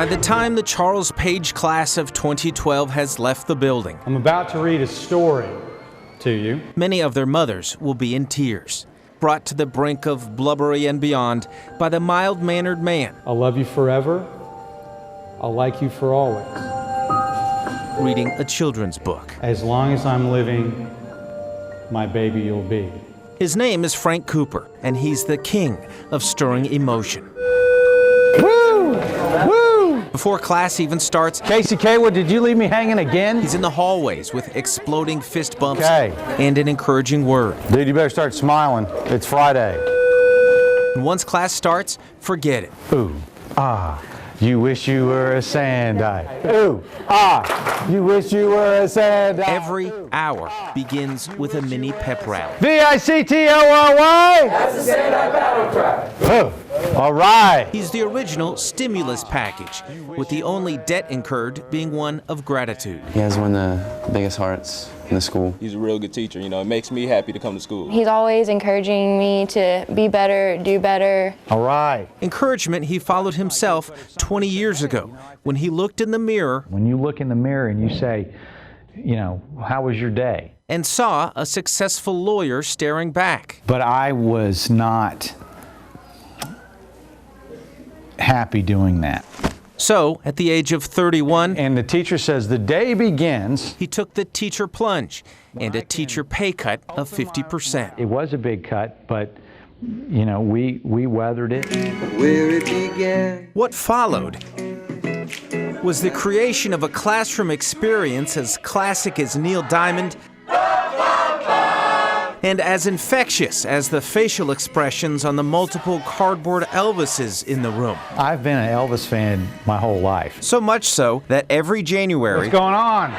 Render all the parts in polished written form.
By the time the Charles Page class of 2012 has left the building, I'm about to read a story to you. Many of their mothers will be in tears, brought to the brink of blubbery and beyond by the mild-mannered man. I'll love you forever. I'll like you for always. Reading a children's book. As long as I'm living, my baby you'll be. His name is Frank Cooper, and he's the king of stirring emotion. Woo! Woo! Before class even starts, Casey Kaywood, did you leave me hanging again? he's in the hallways with exploding fist bumps Okay. and an encouraging word. Dude, you better start smiling. It's Friday. And once class starts, forget it. Ooh, ah, you wish you were a sandite. Ooh, ah, you wish you were a sandite. Every hour begins with a mini pep rally. V-I-C-T-O-R-Y? That's the Sandite battle cry. Oh, all right. He's the original stimulus package, with the only debt incurred being one of gratitude. He has one of the biggest hearts in the school. He's a real good teacher, you know, it makes me happy to come to school. He's always encouraging me to be better, do better. All right. Encouragement he followed himself 20 years ago when he looked in the mirror When you look in the mirror and you say, you know, how was your day? and saw a successful lawyer staring back. But I was not happy doing that. So, at the age of 31, And the teacher says the day begins. he took the teacher plunge and a teacher pay cut of 50%. It was a big cut, but you know, we weathered it. Where it began. What followed was the creation of a classroom experience as classic as Neil Diamond and as infectious as the facial expressions on the multiple cardboard Elvises in the room. I've been an Elvis fan my whole life. So much so that every January, What's going on?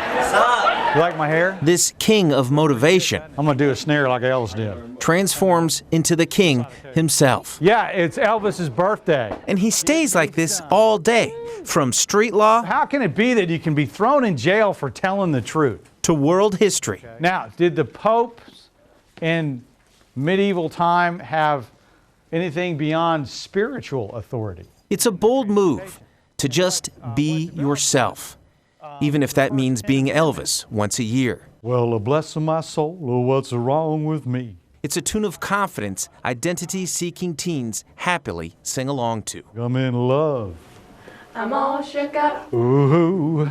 You like my hair? this king of motivation I'm gonna do a snare like Elvis did. transforms into the king himself. Yeah, it's Elvis's birthday. And he stays like this all day, from street law How can it be that you can be thrown in jail for telling the truth? to world history. Now, did the popes in medieval time have anything beyond spiritual authority? It's a bold move to just be yourself, even if that means being Elvis once a year. Well, bless my soul, what's wrong with me? It's a tune of confidence identity-seeking teens happily sing along to. I'm in love. I'm all shook up. Ooh,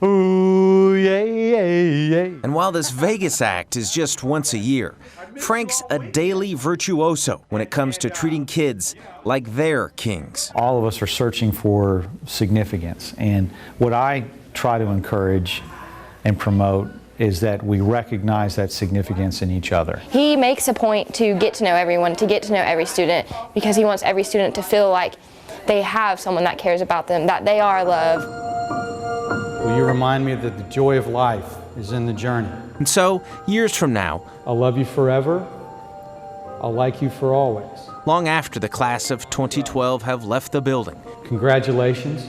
ooh, yeah, yeah, yeah. And while this Vegas act is just once a year, Frank's a daily virtuoso when it comes to treating kids like they're kings. All of us are searching for significance, and what I try to encourage and promote is that we recognize that significance in each other. He makes a point to get to know everyone, to get to know every student, because he wants every student to feel like they have someone that cares about them, that they are loved. Will you remind me that the joy of life is in the journey? And so, years from now, I'll love you forever. I'll like you for always. long after the class of 2012 have left the building, Congratulations.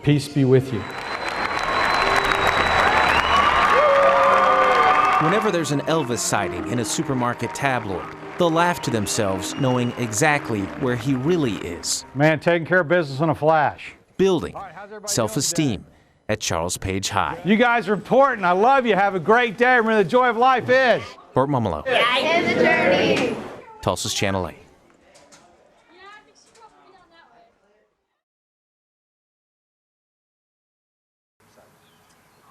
Peace be with you. whenever there's an Elvis sighting in a supermarket tabloid, they'll laugh to themselves knowing exactly where he really is. Man, taking care of business in a flash. Building self-esteem at Charles Page High. You guys are important. I love you. Have a great day. Remember, the joy of life is. Burt MUMMOLO, It's a journey. Tulsa's Channel 8.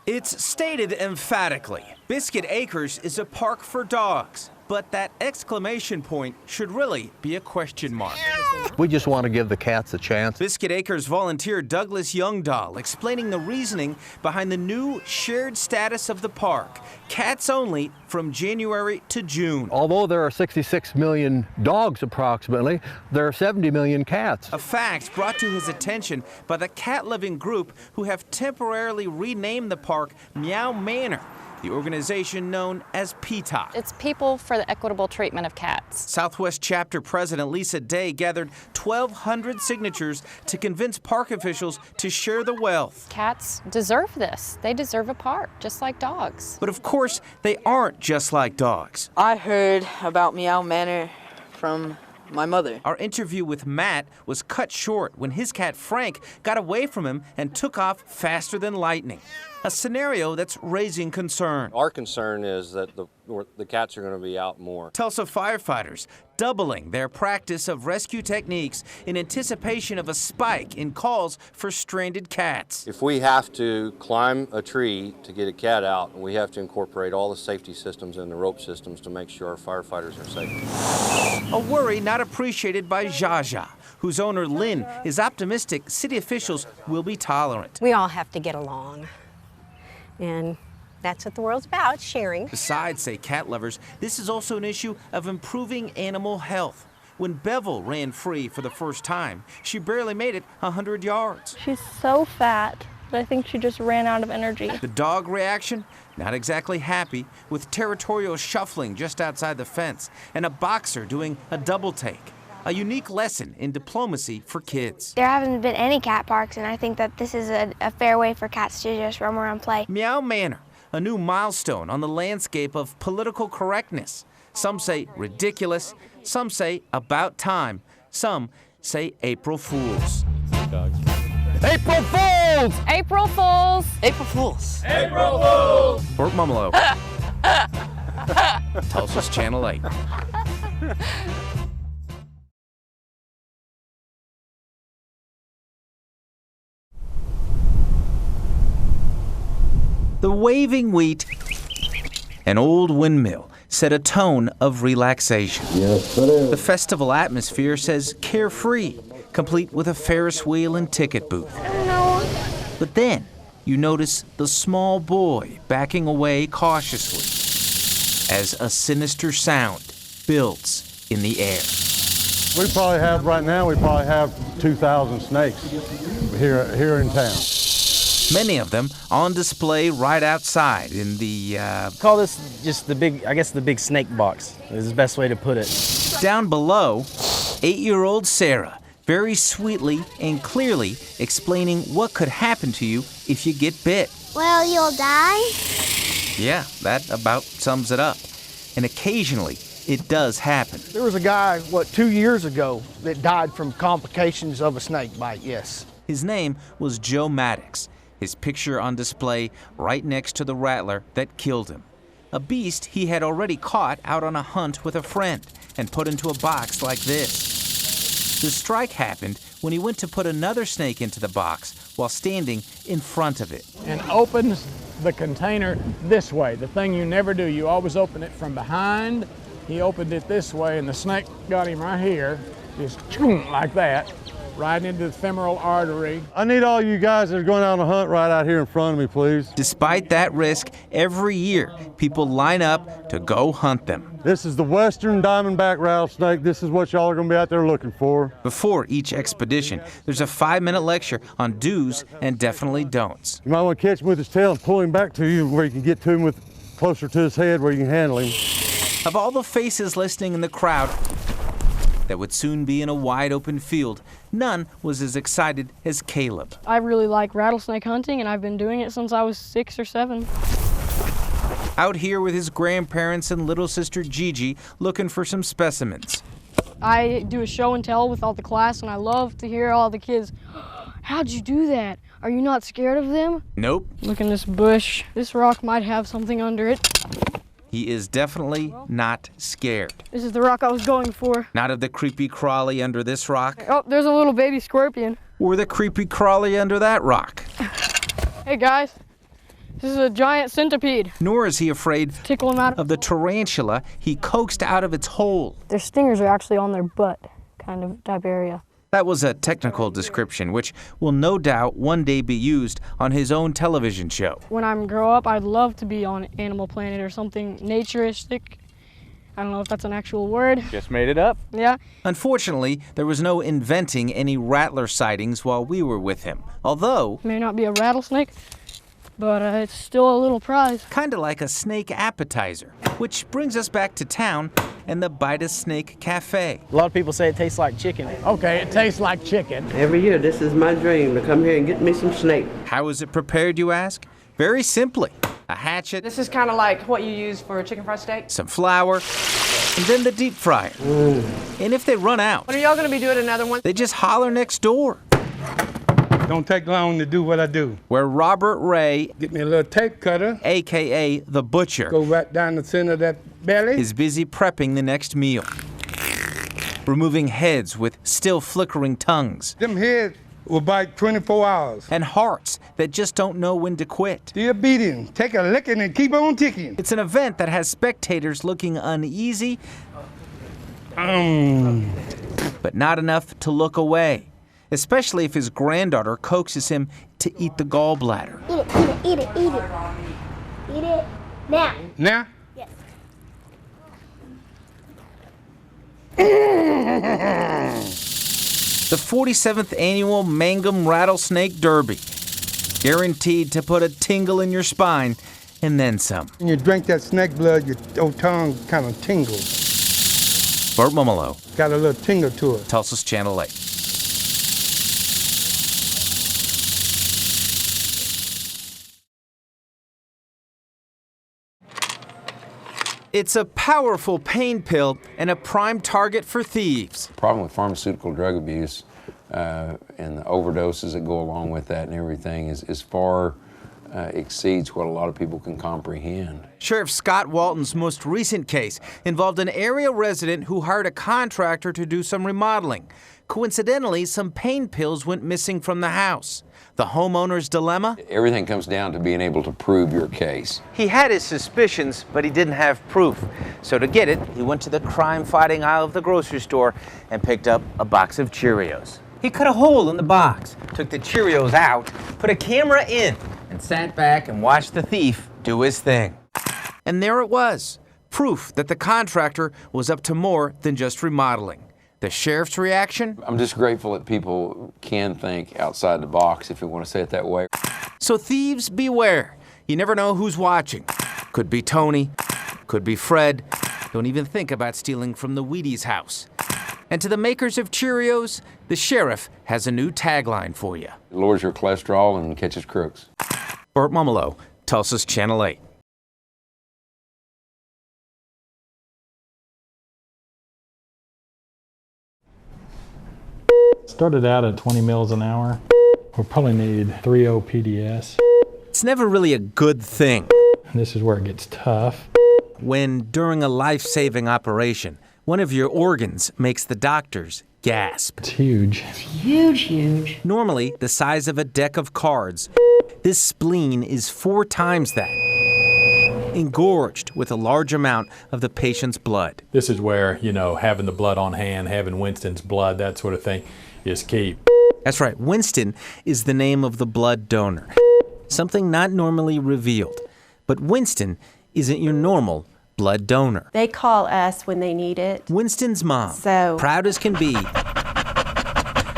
It's stated emphatically, Biscuit Acres is a park for dogs, but that exclamation point should really be a question mark. We just want to give the cats a chance. Biscuit Acres volunteer Douglas Youngdahl explaining the reasoning behind the new shared status of the park, cats only from January to June. Although there are 66 million dogs approximately, there are 70 million cats. A fact brought to his attention by the cat-loving group who have temporarily renamed the park Meow Manor, the organization known as PTOC. It's People for the Equitable Treatment of Cats. Southwest Chapter President Lisa Day gathered 1,200 signatures to convince park officials to share the wealth. Cats deserve this. They deserve a park, just like dogs. But of course, they aren't just like dogs. I heard about Meow Manor from My mother. Our interview with Matt was cut short when his cat Frank got away from him and took off faster than lightning. A scenario that's raising concern. Our concern is that the cats are going to be out more. Tulsa firefighters doubling their practice of rescue techniques in anticipation of a spike in calls for stranded cats. If we have to climb a tree to get a cat out, we have to incorporate all the safety systems and the rope systems to make sure our firefighters are safe. A worry not appreciated by Jaja, whose owner Lynn is optimistic city officials will be tolerant. We all have to get along. And that's what the world's about, sharing. Besides, say cat lovers, this is also an issue of improving animal health. When Bevel ran free for the first time, she barely made it 100 yards. She's so fat that I think she just ran out of energy. The dog reaction? Not exactly happy, with territorial shuffling just outside the fence and a boxer doing a double take. A unique lesson in diplomacy for kids. There haven't been any cat parks, and I think that this is a fair way for cats to just roam around and play. Meow Manor, a new milestone on the landscape of political correctness. Some say ridiculous, some say about time, some say April Fools. April Fools! April Fools! April Fools! April Fools! Burt Mummolo. Tulsa's Channel 8. The waving wheat, an old windmill, set a tone of relaxation. Yes, it is. The festival atmosphere says carefree, complete with a Ferris wheel and ticket booth. No. But then you notice the small boy backing away cautiously as a sinister sound builds in the air. We probably have 2,000 snakes here in town. Many of them on display right outside in the, Call this just the big snake box is the best way to put it. Down below, 8-year-old Sarah, very sweetly and clearly explaining what could happen to you if you get bit. Well, you'll die? Yeah, that about sums it up. And occasionally, it does happen. There was a guy, 2 years ago that died from complications of a snake bite, yes. His name was Joe Maddox. His picture on display right next to the rattler that killed him. A beast he had already caught out on a hunt with a friend and put into a box like this. The strike happened when he went to put another snake into the box while standing in front of it. And opens the container this way, the thing you never do. You always open it from behind. He opened it this way and the snake got him right here, just like that. Right into the femoral artery. I need all you guys that are going out on a hunt right out here in front of me, please. Despite that risk, every year people line up to go hunt them. This is the western diamondback rattlesnake. This is what y'all are going to be out there looking for. Before each expedition, there's a 5-minute lecture on do's and definitely don'ts. You might want to catch him with his tail and pull him back to you where you can get to him closer to his head where you can handle him. Of all the faces listening in the crowd that would soon be in a wide open field, none was as excited as Caleb. I really like rattlesnake hunting, and I've been doing it since I was 6 or 7. Out here with his grandparents and little sister Gigi looking for some specimens. I do a show and tell with all the class, and I love to hear all the kids, "How'd you do that? Are you not scared of them?" Nope. Look in this bush. This rock might have something under it. He is definitely not scared. This is the rock I was going for. Not of the creepy crawly under this rock. Oh, there's a little baby scorpion. Or the creepy crawly under that rock. Hey guys, this is a giant centipede. Nor is he afraid Tickle him out of the tarantula he coaxed out of its hole. Their stingers are actually on their butt, kind of type area. That was a technical description, which will no doubt one day be used on his own television show. When I grow up, I'd love to be on Animal Planet or something naturistic. I don't know if that's an actual word. Just made it up. Yeah. Unfortunately, there was no inventing any rattler sightings while we were with him. Although, it may not be a rattlesnake, but it's still a little prize. Kind of like a snake appetizer, which brings us back to town and the Bite a Snake Cafe. A lot of people say it tastes like chicken. Okay, it tastes like chicken. Every year, this is my dream, to come here and get me some snake. How is it prepared, you ask? Very simply. a hatchet. This is kind of like what you use for a chicken fried steak. Some flour, and then the deep fryer. And if they run out, When are y'all going to be doing another one? they just holler next door. Don't take long to do what I do. Where Robert Ray, Get me a little tape cutter. a.k.a. the butcher, Go right down the center of that belly. is busy prepping the next meal. Removing heads with still flickering tongues. Them heads will bite 24 hours. And hearts that just don't know when to quit. Still beating. Take a licking and keep on ticking. It's an event that has spectators looking uneasy, but not enough to look away, especially if his granddaughter coaxes him to eat the gallbladder. Eat it. Eat it now. Now? Yes. The 47th annual Mangum Rattlesnake Derby. Guaranteed to put a tingle in your spine and then some. When you drink that snake blood, your old tongue kind of tingles. Burt Mummolo. Got a little tingle to it. Tulsa's Channel 8. It's a powerful pain pill and a prime target for thieves. The problem with pharmaceutical drug abuse and the overdoses that go along with that and everything is far exceeds what a lot of people can comprehend. Sheriff Scott Walton's most recent case involved an area resident who hired a contractor to do some remodeling. Coincidentally, some pain pills went missing from the house. The homeowner's dilemma? Everything comes down to being able to prove your case. He had his suspicions, but he didn't have proof. So to get it, he went to the crime-fighting aisle of the grocery store and picked up a box of Cheerios. He cut a hole in the box, took the Cheerios out, put a camera in, and sat back and watched the thief do his thing. And there it was, proof that the contractor was up to more than just remodeling. The sheriff's reaction? I'm just grateful that people can think outside the box, if you want to say it that way. So thieves, beware. You never know who's watching. Could be Tony, could be Fred. Don't even think about stealing from the Wheaties house. And to the makers of Cheerios, the sheriff has a new tagline for you. It lowers your cholesterol and catches crooks. Burt Mummolo, Tulsa's Channel 8. Started out at 20 mils an hour. We'll probably need 3.0 PDS. It's never really a good thing. And this is where it gets tough. When, during a life-saving operation, one of your organs makes the doctors gasp. It's huge. It's huge. Normally the size of a deck of cards. This spleen is 4 times that. Engorged with a large amount of the patient's blood. This is where, having the blood on hand, having Winston's blood, that sort of thing is key. That's right, Winston is the name of the blood donor. Something not normally revealed. But Winston isn't your normal blood donor. They call us when they need it. Winston's mom, proud as can be,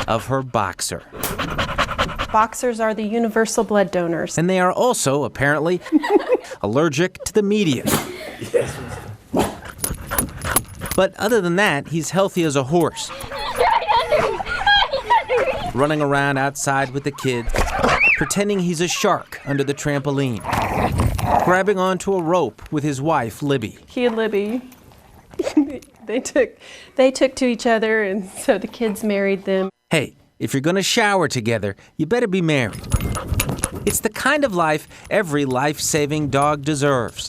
of her boxer. Boxers are the universal blood donors. And they are also, apparently, allergic to the media. But other than that, he's healthy as a horse. Running around outside with the kids, pretending he's a shark under the trampoline. Grabbing onto a rope with his wife, Libby. He and Libby, they took to each other, and so the kids married them. Hey, if you're gonna shower together, you better be married. It's the kind of life every life-saving dog deserves.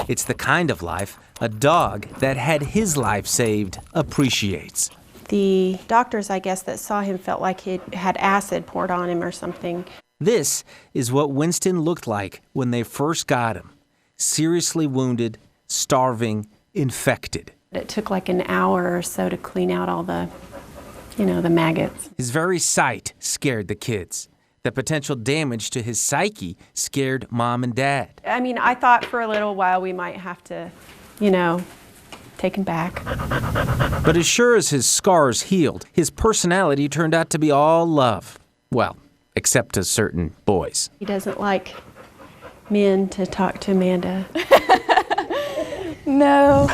It's the kind of life a dog that had his life saved appreciates. The doctors, I guess, that saw him felt like he had acid poured on him or something. This is what Winston looked like when they first got him. Seriously wounded, starving, infected. It took like an hour or so to clean out all the maggots. His very sight scared the kids. The potential damage to his psyche scared Mom and Dad. I mean, I thought for a little while we might have to, take him back. But as sure as his scars healed, his personality turned out to be all love. Well, except to certain boys. He doesn't like men to talk to Amanda. No.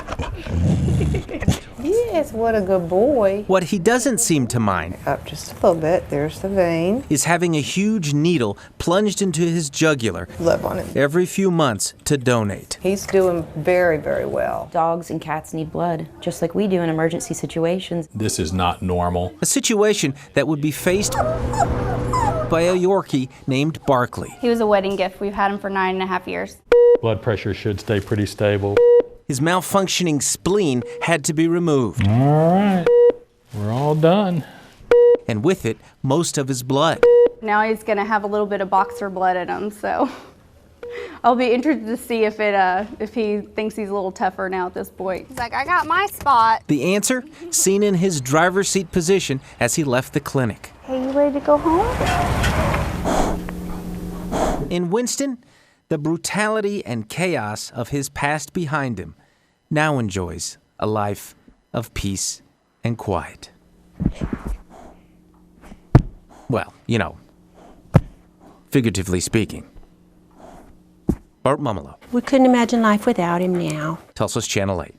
Yes, what a good boy. What he doesn't seem to mind, Up just a little bit, there's the vein. is having a huge needle plunged into his jugular Blood on him. every few months to donate. He's doing very, very well. Dogs and cats need blood, just like we do in emergency situations. This is not normal. A situation that would be faced by a Yorkie named Barkley. He was a wedding gift. We've had him for 9.5 years. Blood pressure should stay pretty stable. His malfunctioning spleen had to be removed. All right, we're all done. And with it, most of his blood. Now he's going to have a little bit of boxer blood in him, so I'll be interested to see if he thinks he's a little tougher now at this point. He's like, I got my spot. The answer, seen in his driver's seat position as he left the clinic. Hey, you ready to go home? In Winston, the brutality and chaos of his past behind him now enjoys a life of peace and quiet. Well, you know, figuratively speaking. Burt MUMMOLO. We couldn't imagine life without him now. Tulsa's Channel 8.